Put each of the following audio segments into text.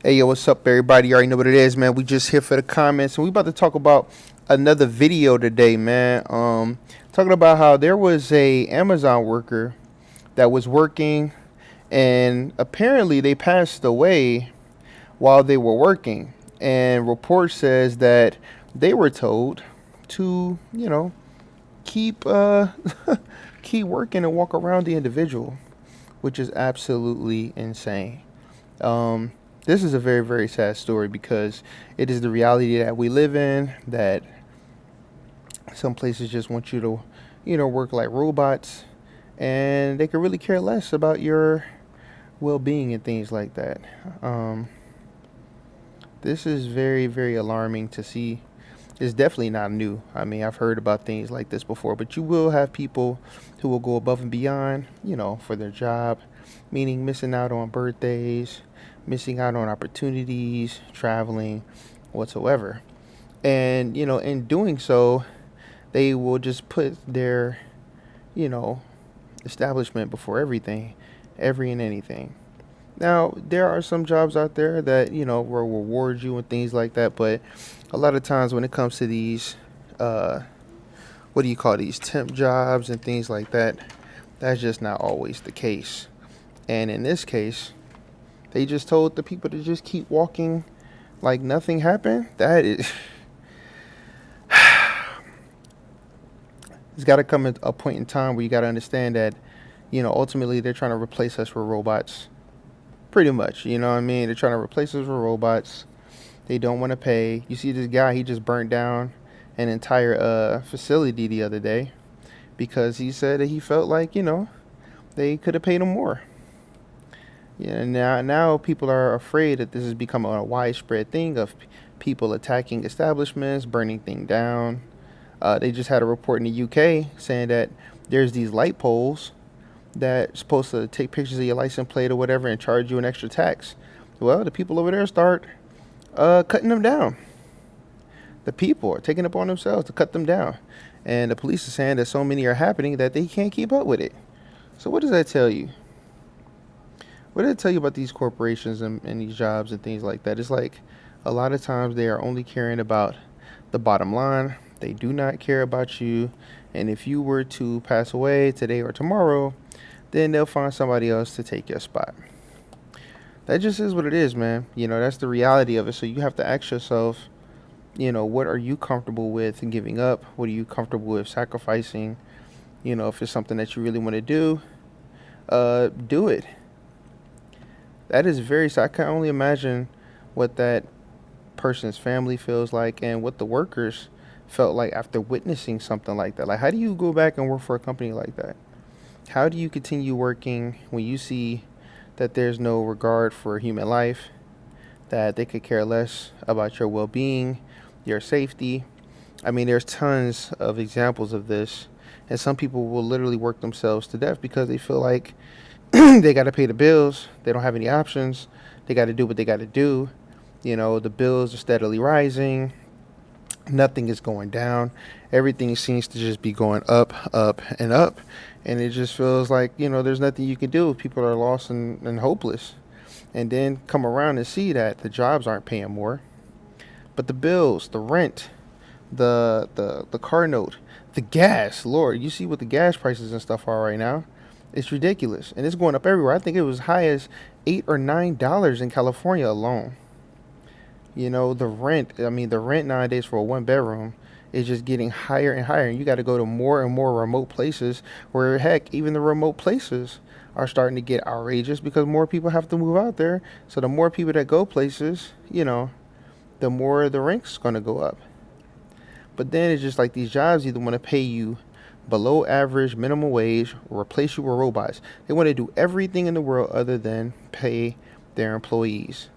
Hey, yo, what's up, everybody? You already know what it is, man. We just here for the comments, and we about to talk about another video today, man. Talking about how there was a Amazon worker that was working, and apparently they passed away while they were working. And report says that they were told to, keep keep working and walk around the individual, which is absolutely insane. Um, this is a very, very sad story because it is the reality that we live in. That some places just want you to, work like robots, and they could really care less about your well-being and things like that. Um, this is very, very alarming to see. It's definitely not new. I mean, I've heard about things like this before, but you will have people who will go above and beyond, for their job, meaning missing out on birthdays, missing out on opportunities, traveling, whatsoever. And, in doing so, they will just put their, you know, establishment before everything, every and anything. Now, there are some jobs out there that, will reward you and things like that, but a lot of times when it comes to these, uh, what do you call these, temp jobs and things like that, that's just not always the case. And in this case, they just told the people to just keep walking like nothing happened. That is, it's got to come at a point in time where you got to understand that, ultimately they're trying to replace us with robots. Pretty much, you know what I mean? They're trying to replace us with robots. They don't want to pay. You see this guy, he just burnt down an entire facility the other day because he said that he felt like, they could have paid him more. Yeah, now people are afraid that this has become a widespread thing of people attacking establishments, burning things down. They just had a report in the UK saying that there's these light poles that's supposed to take pictures of your license plate or whatever and charge you an extra tax. Well, the people over there start cutting them down. The people are taking it upon themselves to cut them down. And the police are saying that so many are happening that they can't keep up with it. So what does that tell you? What did it tell you about these corporations and these jobs and things like that? It's like a lot of times they are only caring about the bottom line. They do not care about you. And if you were to pass away today or tomorrow, then they'll find somebody else to take your spot. That just is what it is, man. That's the reality of it. So you have to ask yourself, what are you comfortable with giving up? What are you comfortable with sacrificing? If it's something that you really want to do it. That is very, so I can only imagine what that person's family feels like and what the workers felt like after witnessing something like that. Like, how do you go back and work for a company like that? How do you continue working when you see that there's no regard for human life, that they could care less about your well-being, your safety? I mean, there's tons of examples of this, and some people will literally work themselves to death because they feel like they got to pay the bills. They don't have any options. They got to do what they got to do. The bills are steadily rising. Nothing is going down. Everything seems to just be going up, up, and up. And it just feels like, there's nothing you can do. People are lost and hopeless. And then come around and see that the jobs aren't paying more. But the bills, the rent, the car note, the gas, Lord, you see what the gas prices and stuff are right now. It's ridiculous. And it's going up everywhere. I think it was as high as $8 or $9 in California alone. The rent nowadays for a one bedroom is just getting higher and higher. And you got to go to more and more remote places where, heck, even the remote places are starting to get outrageous because more people have to move out there. So the more people that go places, the more the rent's going to go up. But then it's just like these jobs either want to pay you below average minimum wage or replace you with robots. They want to do everything in the world other than pay their employees.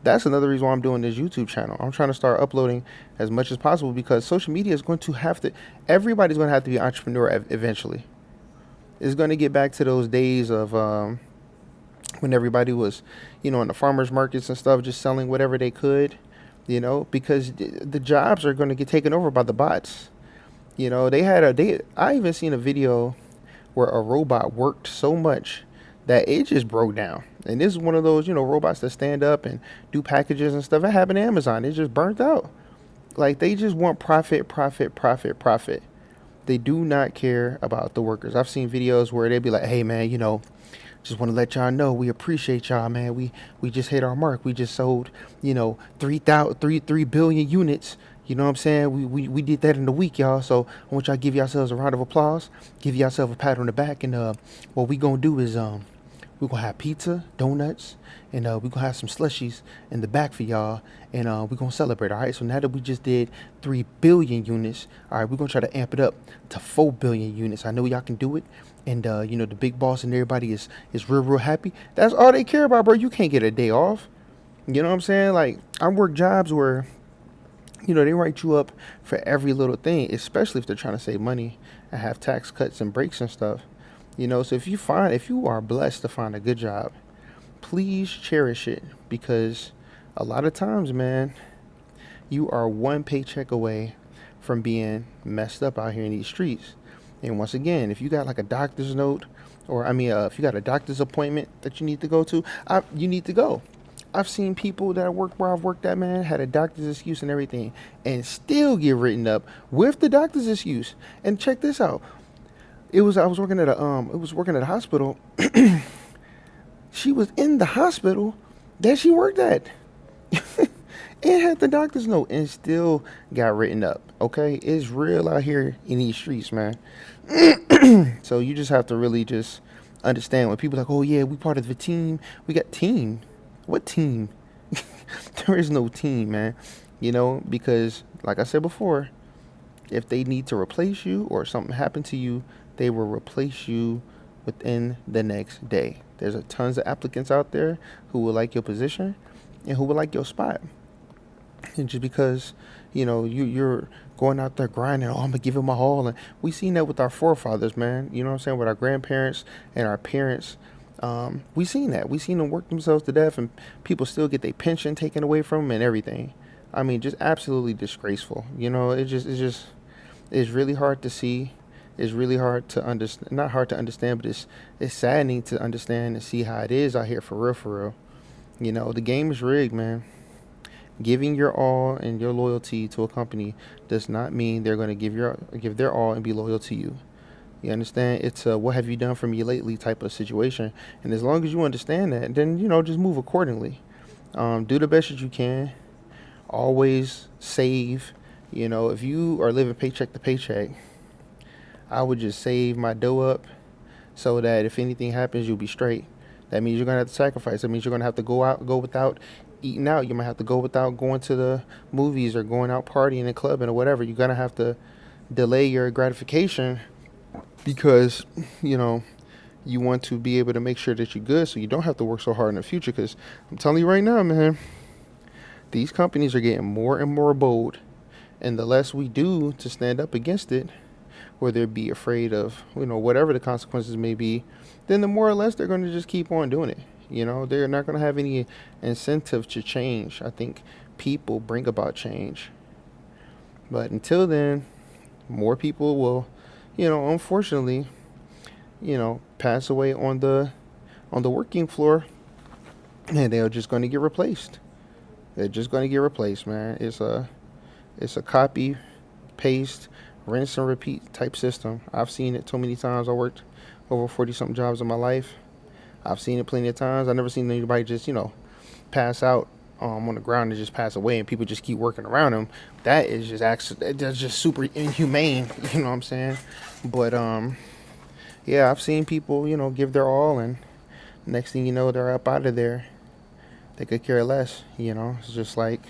That's another reason why I'm doing this YouTube channel. I'm trying to start uploading as much as possible because social media is going to everybody's going to have to be an entrepreneur eventually. It's going to get back to those days of when everybody was, in the farmers markets and stuff, just selling whatever they could, because the jobs are going to get taken over by the bots. I even seen a video where a robot worked so much that it just broke down. And this is one of those, robots that stand up and do packages and stuff. It happened to Amazon. It just burnt out. Like they just want profit, profit, profit, profit. They do not care about the workers. I've seen videos where they be like, "Hey man, just want to let y'all know we appreciate y'all, man. We just hit our mark. We just sold, 3 billion units. You know what I'm saying? We did that in a week, y'all. So I want y'all to give yourselves a round of applause, give yourself a pat on the back, and what we gonna do is we're gonna have pizza, donuts, and we're gonna have some slushies in the back for y'all, and we're gonna celebrate. All right. So now that we just did 3 billion units, all right, we're gonna try to amp it up to 4 billion units. I know y'all can do it, and the big boss and everybody is real happy. That's all they care about, bro. You can't get a day off. You know what I'm saying? Like I work jobs where they write you up for every little thing, especially if they're trying to save money and have tax cuts and breaks and stuff. So if you are blessed to find a good job, please cherish it, because a lot of times, man, you are one paycheck away from being messed up out here in these streets. And once again, if you got like a doctor's note, or if you got a doctor's appointment that you need to go to, you need to go. I've seen people that work where I've worked at, man, had a doctor's excuse and everything, and still get written up with the doctor's excuse. And check this out. I was working at a hospital. She was in the hospital that she worked at. And had the doctor's note and still got written up. Okay? It's real out here in these streets, man. So you just have to really just understand when people are like, "Oh yeah, we part of the team." We got team. What team? There is no team, man. Because like I said before, if they need to replace you or something happened to you, they will replace you within the next day. There's a tons of applicants out there who will like your position and who will like your spot. And just because, you're going out there grinding, "Oh, I'm gonna give it my all," and we seen that with our forefathers, man. You know what I'm saying? With our grandparents and our parents. We seen that. We seen them work themselves to death, and people still get their pension taken away from them and everything. I mean, just absolutely disgraceful. It's really hard to see. It's really hard to understand. Not hard to understand, but it's saddening to understand and see how it is out here for real, for real. The game is rigged, man. Giving your all and your loyalty to a company does not mean they're going to give their all and be loyal to you. You understand? It's a "what have you done for me lately" type of situation. And as long as you understand that, then, just move accordingly. Do the best that you can. Always save. If you are living paycheck to paycheck, I would just save my dough up so that if anything happens, you'll be straight. That means you're going to have to sacrifice. That means you're going to have to go without eating out. You might have to go without going to the movies or going out partying and clubbing or whatever. You're going to have to delay your gratification because, you want to be able to make sure that you're good so you don't have to work so hard in the future. Because I'm telling you right now, man, these companies are getting more and more bold. And the less we do to stand up against it, whether it be afraid of, whatever the consequences may be, then the more or less they're going to just keep on doing it. They're not going to have any incentive to change. I think people bring about change. But until then, more people will, unfortunately, pass away on the working floor, and they're just going to get replaced. They're just going to get replaced, man. It's a copy, paste, rinse and repeat type system. I've seen it so many times. I worked over 40-something jobs in my life. I've seen it plenty of times. I've never seen anybody just, pass out on the ground and just pass away and people just keep working around them. That is that's just super inhumane, you know what I'm saying? But, yeah, I've seen people, give their all, and next thing you know, they're up out of there. They could care less, It's just like,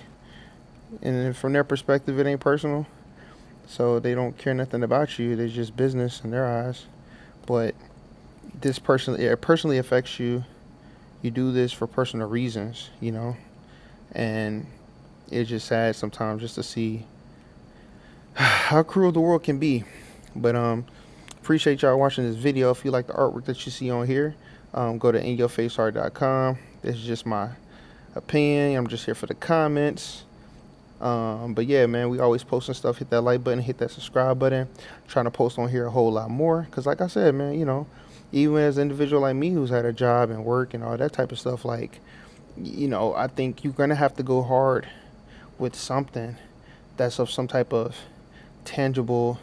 and from their perspective, it ain't personal. So they don't care nothing about you. It's just business in their eyes. But it personally affects you. You do this for personal reasons, and it's just sad sometimes just to see how cruel the world can be. But appreciate y'all watching this video. If you like the artwork that you see on here, go to inyourfaceart.com. This is just my opinion. I'm just here for the comments. But yeah, man, we always posting stuff. Hit that like button, hit that subscribe button. Trying to post on here a whole lot more, because like I said, man, even as an individual like me who's had a job and work and all that type of stuff, like, I think you're gonna have to go hard with something that's of some type of tangible,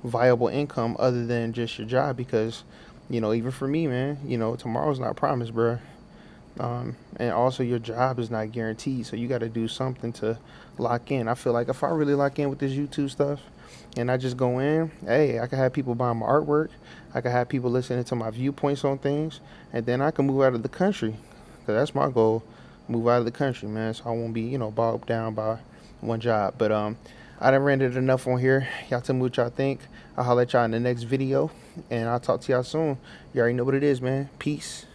viable income other than just your job. Because, even for me, man, tomorrow's not promised, bro. And also your job is not guaranteed, so you got to do something to lock in. I feel like if I really lock in with this YouTube stuff and I just go in, hey, I can have people buying my artwork, I can have people listening to my viewpoints on things, and then I can move out of the country, because that's my goal. Move out of the country, man, so I won't be bogged down by one job. But I done rented enough on here. Y'all tell me what y'all think. I'll holler at y'all in the next video, and I'll talk to y'all soon. You already know what it is, man. Peace.